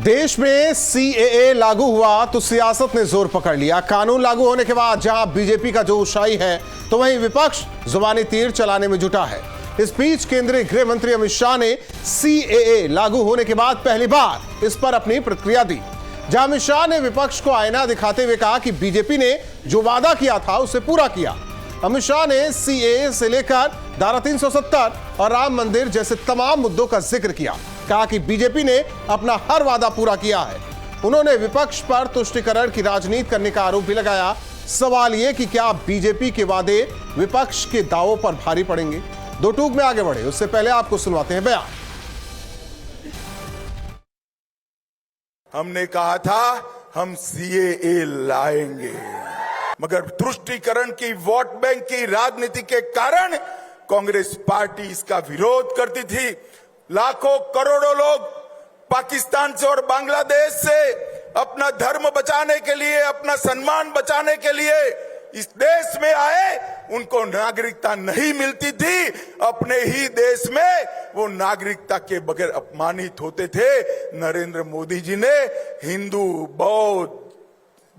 देश में सीएए लागू हुआ तो सियासत ने जोर पकड़ लिया। कानून लागू होने के बाद जहां बीजेपी का जोश आई है तो वहीं विपक्ष जुबानी तीर चलाने में जुटा है। इस बीच केंद्रीय गृह मंत्री अमित शाह ने सीएए लागू होने के बाद पहली बार इस पर अपनी प्रतिक्रिया दी। जहां अमित शाह ने विपक्ष को आईना दिखाते हुए कहा कि बीजेपी ने जो वादा किया था उसे पूरा किया। अमित शाह ने सीएए से लेकर धारा 370 और राम मंदिर जैसे तमाम मुद्दों का जिक्र किया। कहा कि बीजेपी ने अपना हर वादा पूरा किया है। उन्होंने विपक्ष पर तुष्टीकरण की राजनीति करने का आरोप भी लगाया। सवाल यह कि क्या बीजेपी के वादे विपक्ष के दावों पर भारी पड़ेंगे। दो टूक में आगे बढ़े उससे पहले आपको सुनवाते हैं बयान। हमने कहा था हम सीएए लाएंगे, मगर तुष्टीकरण की वोट बैंक की राजनीति के कारण कांग्रेस पार्टी इसका विरोध करती थी। लाखों करोड़ों लोग पाकिस्तान से और बांग्लादेश से अपना धर्म बचाने के लिए, अपना सम्मान बचाने के लिए इस देश में आए। उनको नागरिकता नहीं मिलती थी। अपने ही देश में वो नागरिकता के बगैर अपमानित होते थे। नरेंद्र मोदी जी ने हिंदू, बौद्ध,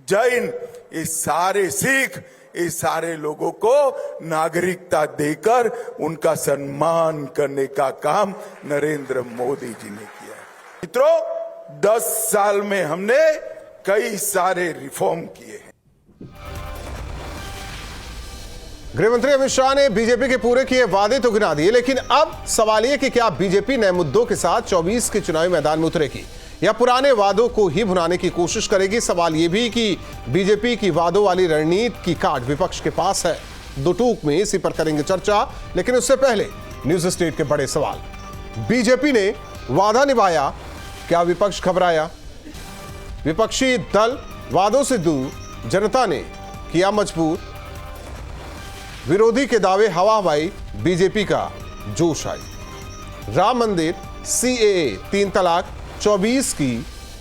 जैन, ये सारे सिख, ये सारे लोगों को नागरिकता देकर उनका सम्मान करने का काम नरेंद्र मोदी जी ने किया है। मित्रों, 10 साल में हमने कई सारे रिफॉर्म किए हैं। गृहमंत्री अमित शाह ने बीजेपी के पूरे किए वादे तो गिना दिए, लेकिन अब सवाल यह कि क्या बीजेपी नए मुद्दों के साथ 24 के चुनावी मैदान में उतरेगी या पुराने वादों को ही भुनाने की कोशिश करेगी। सवाल यह भी कि बीजेपी की वादों वाली रणनीति की कार्ड विपक्ष के पास है। दो टूक में इसी पर करेंगे चर्चा, लेकिन उससे पहले न्यूज स्टेट के बड़े सवाल। बीजेपी ने वादा निभाया, क्या विपक्ष घबराया? विपक्षी दल वादों से दूर, जनता ने किया मजबूर। विरोधी के दावे हवा हवाई, बीजेपी का जोश आई। राम मंदिर, सीएए, 3 तलाक, 24 की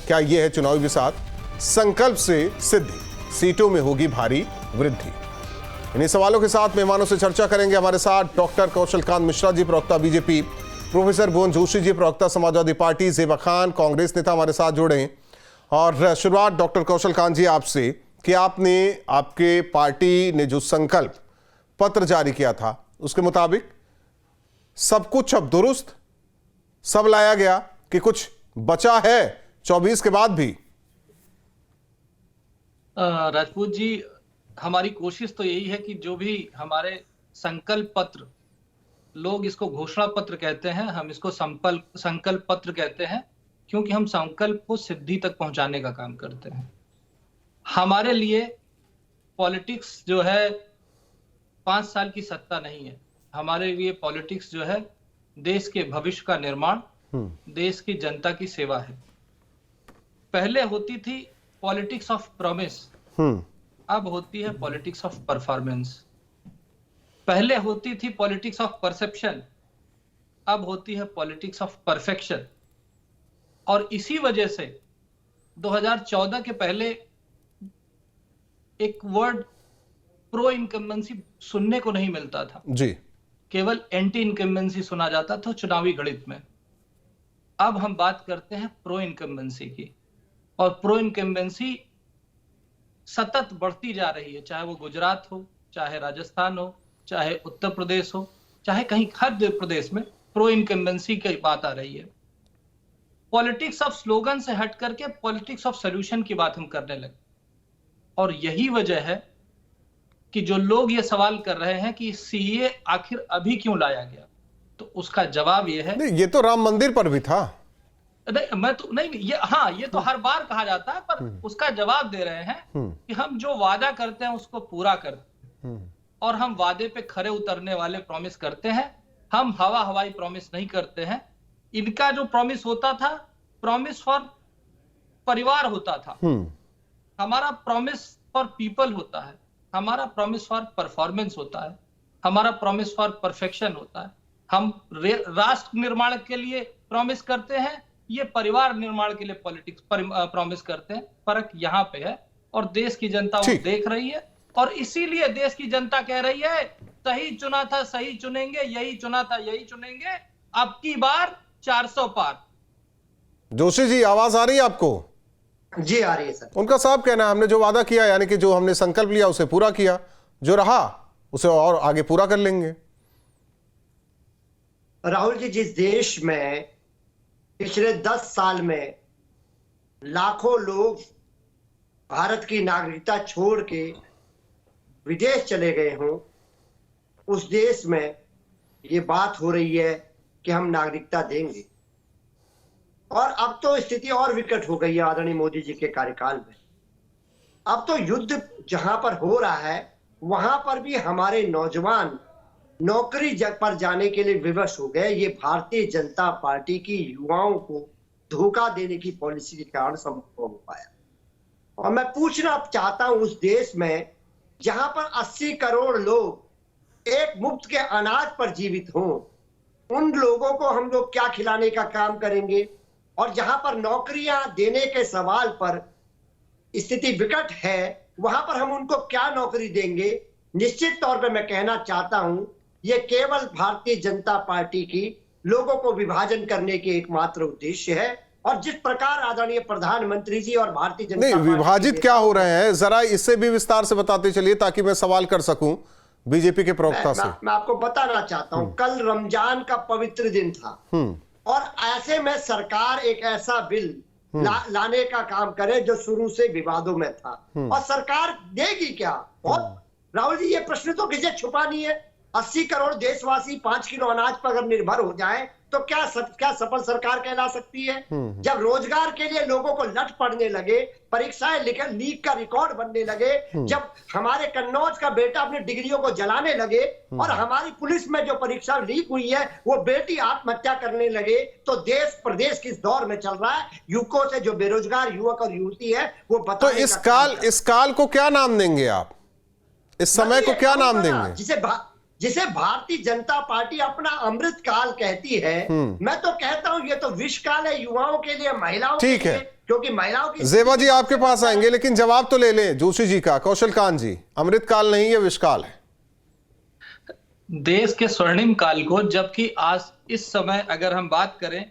क्या यह है चुनावी बिसात? संकल्प से सिद्धि, सीटों में होगी भारी वृद्धि। इन्हीं सवालों के साथ मेहमानों से चर्चा करेंगे। हमारे साथ डॉक्टर कौशल कांत मिश्रा जी, प्रवक्ता बीजेपी, प्रोफेसर भुवन जोशी जी, प्रवक्ता समाजवादी पार्टी, ज़ेबा खान, कांग्रेस नेता हमारे साथ जुड़े हैं। और शुरुआत डॉक्टर कौशल कांत जी आपसे कि आपके पार्टी ने जो संकल्प पत्र जारी किया था उसके मुताबिक सब कुछ अब दुरुस्त, सब लाया गया कि कुछ बचा है 24 के बाद भी? राजपूत जी, हमारी कोशिश तो यही है कि जो भी हमारे संकल्प पत्र, लोग इसको घोषणा पत्र कहते हैं, हम इसको संकल्प पत्र कहते हैं, क्योंकि हम संकल्प को सिद्धि तक पहुंचाने का काम करते हैं। हमारे लिए पॉलिटिक्स जो है 5 साल की सत्ता नहीं है। हमारे लिए पॉलिटिक्स जो है देश के भविष्य का निर्माण, देश की जनता की सेवा है। पहले होती थी पॉलिटिक्स ऑफ प्रॉमिस, अब होती है पॉलिटिक्स ऑफ परफॉर्मेंस। पहले होती थी पॉलिटिक्स ऑफ परसेप्शन, अब होती है पॉलिटिक्स ऑफ परफेक्शन। और इसी वजह से 2014 के पहले एक वर्ड प्रो इनकम्बेंसी सुनने को नहीं मिलता था जी, केवल एंटी इनकम्बेंसी सुना जाता था चुनावी गणित में। अब हम बात करते हैं प्रो इनकम्बेंसी की, और प्रो इनकम्बेंसी सतत बढ़ती जा रही है। चाहे वो गुजरात हो, चाहे राजस्थान हो, चाहे उत्तर प्रदेश हो, चाहे कहीं हर प्रदेश में प्रो इनकम्बेंसी की बात आ रही है। पॉलिटिक्स ऑफ स्लोगन से हट करके पॉलिटिक्स ऑफ सॉल्यूशन की बात हम करने लगे। और यही वजह है कि जो लोग ये सवाल कर रहे हैं कि सीए आखिर अभी क्यों लाया गया, तो उसका जवाब ये है। नहीं, ये तो राम मंदिर पर भी था। नहीं, मैं तो नहीं, ये तो हर बार कहा जाता है, पर उसका जवाब दे रहे हैं कि हम जो वादा करते हैं उसको पूरा करते हैं, और हम वादे पे खरे उतरने वाले प्रॉमिस करते हैं। हम हवा हवाई प्रॉमिस नहीं करते हैं। इनका जो प्रॉमिस होता था, प्रॉमिस फॉर परिवार होता था। हमारा प्रॉमिस फॉर पीपल होता है, हमारा प्रॉमिस फॉर परफॉर्मेंस होता है, हमारा प्रॉमिस फॉर परफेक्शन होता है। हम राष्ट्र निर्माण के लिए प्रॉमिस करते हैं, ये परिवार निर्माण के लिए पॉलिटिक्स प्रॉमिस करते हैं। फर्क यहाँ पे है, और देश की जनता वो देख रही है, और इसीलिए देश की जनता कह रही है सही चुना था सही चुनेंगे, यही चुना था यही चुनेंगे, अब की बार 400 पार। जोशी जी, आवाज आ रही है आपको? जी आ रही है सर। उनका साफ कहना है हमने जो वादा किया, यानी कि जो हमने संकल्प लिया उसे पूरा किया, जो रहा उसे और आगे पूरा कर लेंगे। राहुल जी, जिस देश में पिछले 10 साल में लाखों लोग भारत की नागरिकता छोड़ के विदेश चले गए हों, उस देश में ये बात हो रही है कि हम नागरिकता देंगे। और अब तो स्थिति और विकट हो गई है आदरणीय मोदी जी के कार्यकाल में। अब तो युद्ध जहां पर हो रहा है वहां पर भी हमारे नौजवान नौकरी पर जाने के लिए विवश हो गए। ये भारतीय जनता पार्टी की युवाओं को धोखा देने की पॉलिसी के कारण संभव हो पाया। और मैं पूछना चाहता हूं, उस देश में जहां पर 80 करोड़ लोग एक मुफ्त के अनाज पर जीवित हों, उन लोगों को हम लोग क्या खिलाने का काम करेंगे? और जहां पर नौकरियां देने के सवाल पर स्थिति विकट है, वहां पर हम उनको क्या नौकरी देंगे? निश्चित तौर पे मैं कहना चाहता हूं, ये केवल भारतीय जनता पार्टी की लोगों को विभाजन करने के एकमात्र उद्देश्य है। और जिस प्रकार आदरणीय प्रधानमंत्री जी और भारतीय जनता नहीं, विभाजित क्या हो रहे हैं, जरा इससे भी विस्तार से बताते चलिए ताकि मैं सवाल कर सकूं बीजेपी के प्रवक्ता से। मैं आपको बताना चाहता हूं, कल रमजान का पवित्र दिन था और ऐसे में सरकार एक ऐसा बिल लाने का काम करे जो शुरू से विवादों में था। और सरकार देगी क्या? बहुत राहुल जी, ये प्रश्न तो किसे छुपा नहीं है। 80 करोड़ देशवासी 5 किलो अनाज पर अगर निर्भर हो जाए तो क्या सफल सरकार कहला सकती है? जब रोजगार के लिए लोगों को लट पड़ने लगे, परीक्षाएं लीक का रिकॉर्ड बनने लगे, जब हमारे कन्नौज का बेटा अपनी डिग्रियों को जलाने लगे और हमारी पुलिस में जो परीक्षा लीक हुई है वो बेटी आत्महत्या करने लगे, तो देश प्रदेश किस दौर में चल रहा है? युवकों से जो बेरोजगार युवक और युवती है वो तो इस काल को क्या नाम देंगे आप? इस समय को क्या नाम देंगे? जिसे भारतीय जनता पार्टी अपना अमृत काल कहती है, मैं तो कहता हूं ये तो विष काल है युवाओं के लिए, महिलाओं के लिए, क्योंकि महिलाओं की। जेबा जी आपके पास आएंगे, लेकिन जवाब तो ले लें जोशी जी का। कौशल कांत जी, अमृत काल नहीं, ये विष काल है। देश के स्वर्णिम काल को, जबकि आज इस समय अगर हम बात करें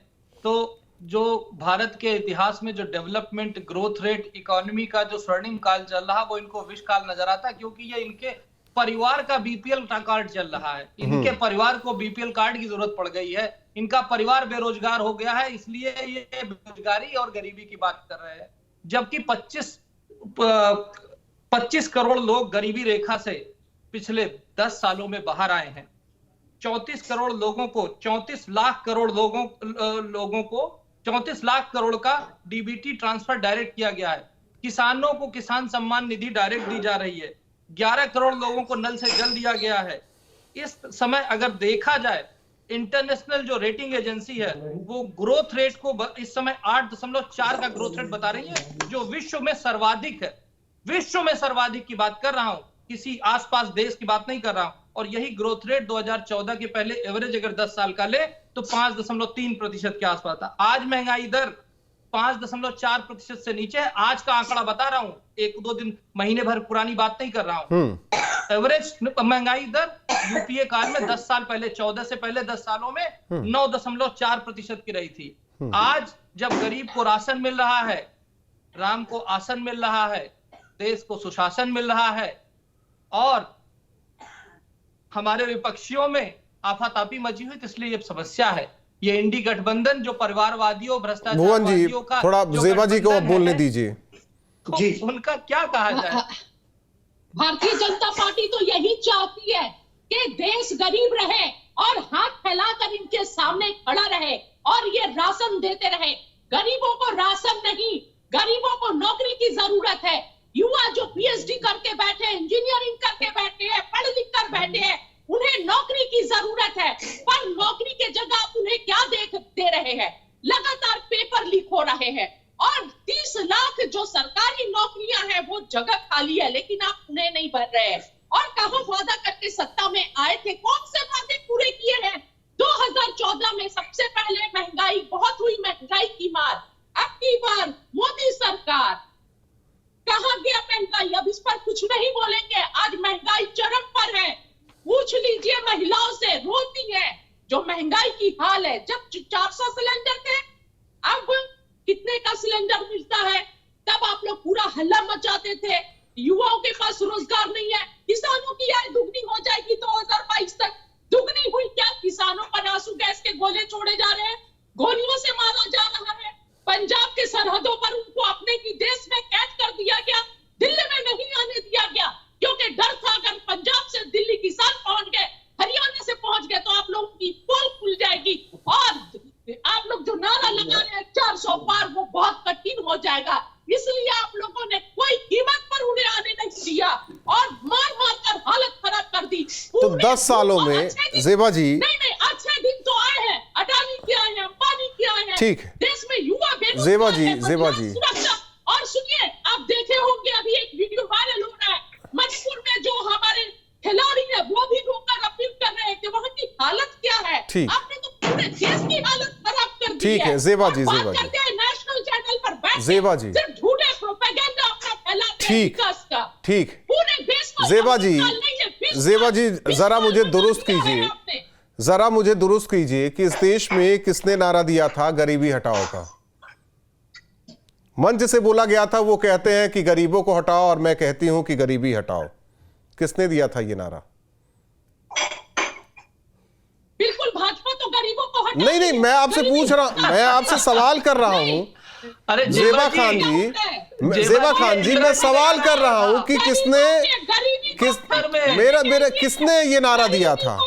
तो जो भारत के इतिहास में जो डेवलपमेंट ग्रोथ रेट इकोनॉमी का जो स्वर्णिम काल चल रहा, वो इनको विष काल नजर आता है, क्योंकि ये इनके परिवार का बीपीएल कार्ड चल रहा है। इनके परिवार को बीपीएल कार्ड की जरूरत पड़ गई है, इनका परिवार बेरोजगार हो गया है, इसलिए ये बेरोजगारी और गरीबी की बात कर रहे हैं। जबकि 25 करोड़ लोग गरीबी रेखा से पिछले 10 सालों में बाहर आए हैं। 34 करोड़ लोगों को 34 लाख करोड़ लोगों को 34 लाख करोड़ का डीबीटी ट्रांसफर डायरेक्ट किया गया है। किसानों को किसान सम्मान निधि डायरेक्ट दी जा रही है। 11 करोड़ लोगों को नल से जल दिया गया है। इस समय अगर देखा जाए, इंटरनेशनल जो रेटिंग एजेंसी है वो ग्रोथ रेट को इस समय 8.4 का ग्रोथ रेट बता रही है, जो विश्व में सर्वाधिक है। विश्व में सर्वाधिक की बात कर रहा हूं, किसी आसपास देश की बात नहीं कर रहा हूं। और यही ग्रोथ रेट 2014 के पहले एवरेज अगर 10 साल का ले तो 5.3% के आसपास था। आज महंगाई दर 5.4% से नीचे है। आज का आंकड़ा बता रहा हूं, 1-2 दिन महीने भर पुरानी बात नहीं कर रहा हूं। एवरेज महंगाई दर यूपीए काल में 10 साल पहले, 14 से पहले 10 सालों में 9.4% की रही थी। आज जब गरीब को राशन मिल रहा है, राम को आसन मिल रहा है, देश को सुशासन मिल रहा है और हमारे विपक्षियों में आफातापी मची हुई, तो इसलिए ये समस्या है। ये इंडी गठबंधन जो परिवारवादियों, भ्रष्टाचारवादियों का, थोड़ा जेबा जी को बोलने दीजिए जी। उनका क्या कहा जाए? भारतीय जनता पार्टी तो यही चाहती है कि देश गरीब रहे और हाथ फैलाकर इनके सामने खड़ा रहे और ये राशन देते रहे। गरीबों को राशन नहीं, गरीबों को नौकरी की जरूरत है। युवा जो पीएचडी करके बैठे, इंजीनियरिंग करके बैठे हैं, पढ़ लिख कर बैठे हैं, उन्हें नौकरी की जरूरत है। पर नौकरी के जगह उन्हें क्या दे रहे हैं? लगातार पेपर लीक हो रहे हैं और 30 लाख जो सरकारी नौकरियां हैं वो जगह खाली है, लेकिन आप उन्हें नहीं भर रहे हैं। और कहां वादा करके सत्ता में आए थे, कौन से वादे पूरे किए हैं? 2014 में सबसे पहले महंगाई बहुत हुई, महंगाई की मार। अब की बार मोदी सरकार, कहां गया महंगाई? अब इस पर कुछ नहीं बोलेंगे। आज महंगाई चरम पर है। पूछ लीजिए महिलाओं से, रोती है जो महंगाई की हाल है। जब 400 सिलेंडर थे, अब बताते थे युवाओं के पास रोजगार नहीं है, किसानों की आय दुगनी हो जाएगी 2022 तक। दुगनी हुई क्या? किसानों पर आंसू गैस के गोले छोड़े जा रहे हैं, गोलियों से मारा जा रहा है। पंजाब के सरहदों पर उनको अपने की देश में कैद कर दिया गया, दिल्ली में नहीं आने दिया गया, क्योंकि डर था अगर पंजाब से दिल्ली किसान पहुंच गए, हरियाणा से पहुंच गए तो आप लोगों की पोल खुल जाएगी और आप लोग जो नारा लगा रहे हैं 400 पार, वो बहुत कठिन हो जाएगा। इसलिए आप लोगों ने कोई कीमत पर उन्हें आने नहीं दिया और मार मार कर हालत खराब कर दी। तो 10 सालों में ज़ेबा जी नहीं अच्छे दिन तो आए हैं, अडानी के आए हैं, अंबानी के आए हैं, ठीक है, देश में युवा ज़ेबा जी और सुनिए, आप देखे होंगे अभी एक वीडियो वायरल हो रहा है, मणिपुर में जो हमारे खिलाड़ी है वो भी रोकर अपील कर रहे हैं कि वहां की हालत क्या है। आपने तो पूरे देश की हालत खराब कर दी ठीक है ज़ेबा जी, नेशनल चैनल पर बैठ ज़ेबा जी, सिर्फ झूठे प्रोपेगेंडा अपना फैलाते हैं विकास का। ठीक, पूरे देश को ज़ेबा जी जरा मुझे दुरुस्त कीजिए, जरा मुझे दुरुस्त कीजिए कि इस देश में किसने नारा दिया था गरीबी हटाओ का? मंच से बोला गया था, वो कहते हैं कि गरीबों को हटाओ और मैं कहती हूं कि गरीबी हटाओ। किसने दिया था ये नारा? बिल्कुल भाजपा तो गरीबों को हटाओ। नहीं, मैं आपसे पूछ रहा हूं, मैं आपसे सवाल कर रहा हूं। अरे ज़ेबा खान जी, मैं सवाल कर रहा हूं कि किसने ये नारा दिया था?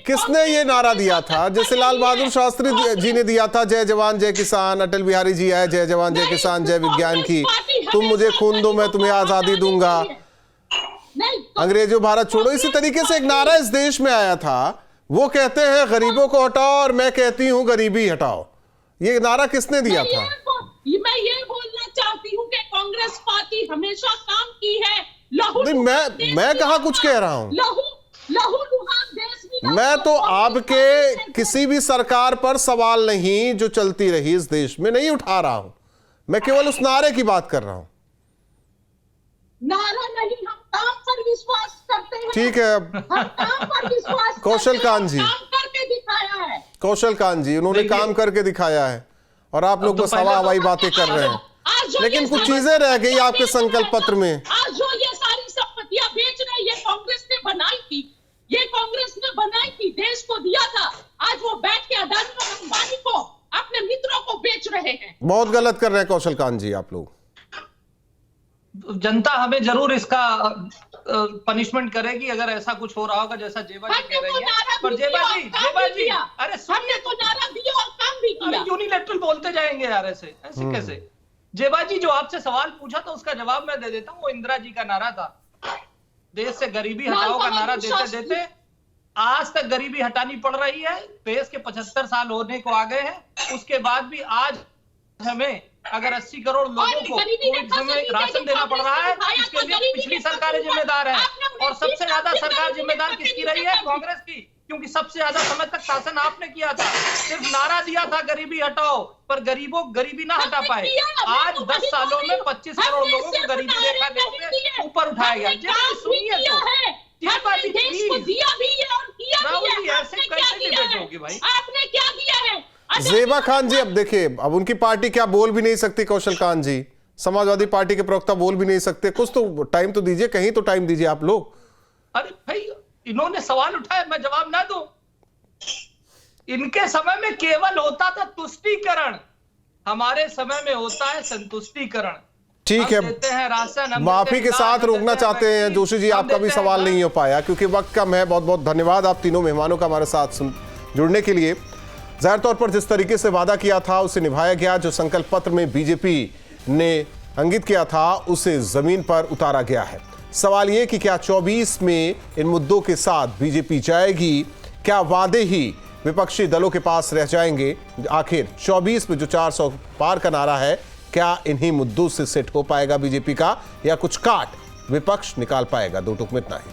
किसने ये नारा दिया था? जैसे लाल बहादुर शास्त्री जी ने दिया था, जय जवान जय किसान, अटल बिहारी जी आए, जय जवान जय किसान जय विज्ञान की, तुम मुझे खून दो मैं तुम्हें आजादी दूंगा, अंग्रेजों भारत छोड़ो। इसी तरीके से एक नारा इस देश में आया था, वो कहते हैं गरीबों को हटाओ और मैं कहती हूं गरीबी हटाओ। ये नारा किसने दिया था? मैं ये बोलना चाहती हूँ कि कांग्रेस पार्टी हमेशा काम की है। नहीं, मैं कहाँ कुछ कह रहा हूं। लहू लुहान देश मैं तो आपके किसी भी सरकार पर सवाल नहीं जो चलती रही इस देश में नहीं उठा रहा हूं, मैं केवल उस नारे की बात कर रहा हूं। नारा नहीं, हम काम पर विश्वास करते हैं। ठीक है, हम काम पर विश्वास कौशल कांत जी, काम करके दिखाया है। कौशल कांत जी, उन्होंने काम करके दिखाया है और आप लोग बस हवा हवाई बातें कर रहे हैं। लेकिन कुछ चीजें रह गई आपके संकल्प पत्र में। आज जो ये सारी संपत्तियां बेच रहे हैं, ये कांग्रेस ने बनाई थी, ये कांग्रेस ने बनाई थी, देश को दिया था। आज वो बैठ के अडानी और अंबानी को, अपने मित्रों को बेच रहे हैं। बहुत गलत कर रहे हैं कौशल कांत जी आप लोग। जनता हमें जरूर इसका पनिशमेंट करेगी अगर ऐसा कुछ हो रहा होगा जैसा ज़ेबा जी कह रही है। पर ज़ेबा जी, अरे हमने तो नारा दिया और काम भी किया। यूनिलैटरल बोलते जाएंगे यार, ऐसे कैसे? ज़ेबा जी, जो आपसे सवाल पूछा था उसका जवाब मैं दे देता हूँ। वो इंदिरा जी का नारा था, देश से गरीबी हटाओ का नारा देते देते आज तक गरीबी हटानी पड़ रही है। देश के 75 साल होने को आ गए हैं, उसके बाद भी आज हमें अगर 80 करोड़ लोगों को कोविड में राशन देना पड़ रहा है, इसके लिए पिछली सरकारें जिम्मेदार है। और सबसे ज्यादा सरकार जिम्मेदार किसकी रही है? कांग्रेस की, क्योंकि सबसे ज्यादा समय तक शासन आपने किया था। सिर्फ नारा दिया था गरीबी हटाओ, पर गरीबों गरीबी ना हटा पाए। आज 10 सालों में 25 करोड़ लोगों को गरीबी रेखा से ऊपर उठाया गया। सुनिए तो, ऐसे कैसे डिबेट होगी भाई? आपने क्या दिया है? ज़ेबा खान जी, अब देखिए, अब उनकी पार्टी क्या बोल भी नहीं सकती। कौशल कांत जी, समाजवादी पार्टी के प्रवक्ता बोल भी नहीं सकते। कुछ तो टाइम तो दीजिए, कहीं तो टाइम दीजिए आप लोग। अरे भाई, इन्होंने सवाल उठाया, मैं जवाब ना दूं? इनके समय में केवल होता था तुष्टीकरण, हमारे समय में होता है संतुष्टीकरण। ठीक है, माफी के साथ रोकना चाहते हैं जोशी जी, आपका भी सवाल नहीं हो पाया क्योंकि वक्त कम है। बहुत बहुत धन्यवाद आप तीनों मेहमानों का हमारे साथ जुड़ने के लिए। जाहिर तौर पर जिस तरीके से वादा किया था उसे निभाया गया। जो संकल्प पत्र में बीजेपी ने अंकित किया था उसे जमीन पर उतारा गया है। सवाल यह कि क्या 24 में इन मुद्दों के साथ बीजेपी जाएगी? क्या वादे ही विपक्षी दलों के पास रह जाएंगे? आखिर 24 में जो 400 पार का नारा है, क्या इन्हीं मुद्दों से सेट हो पाएगा बीजेपी का, या कुछ काट विपक्ष निकाल पाएगा? दो टुक में इतना ही।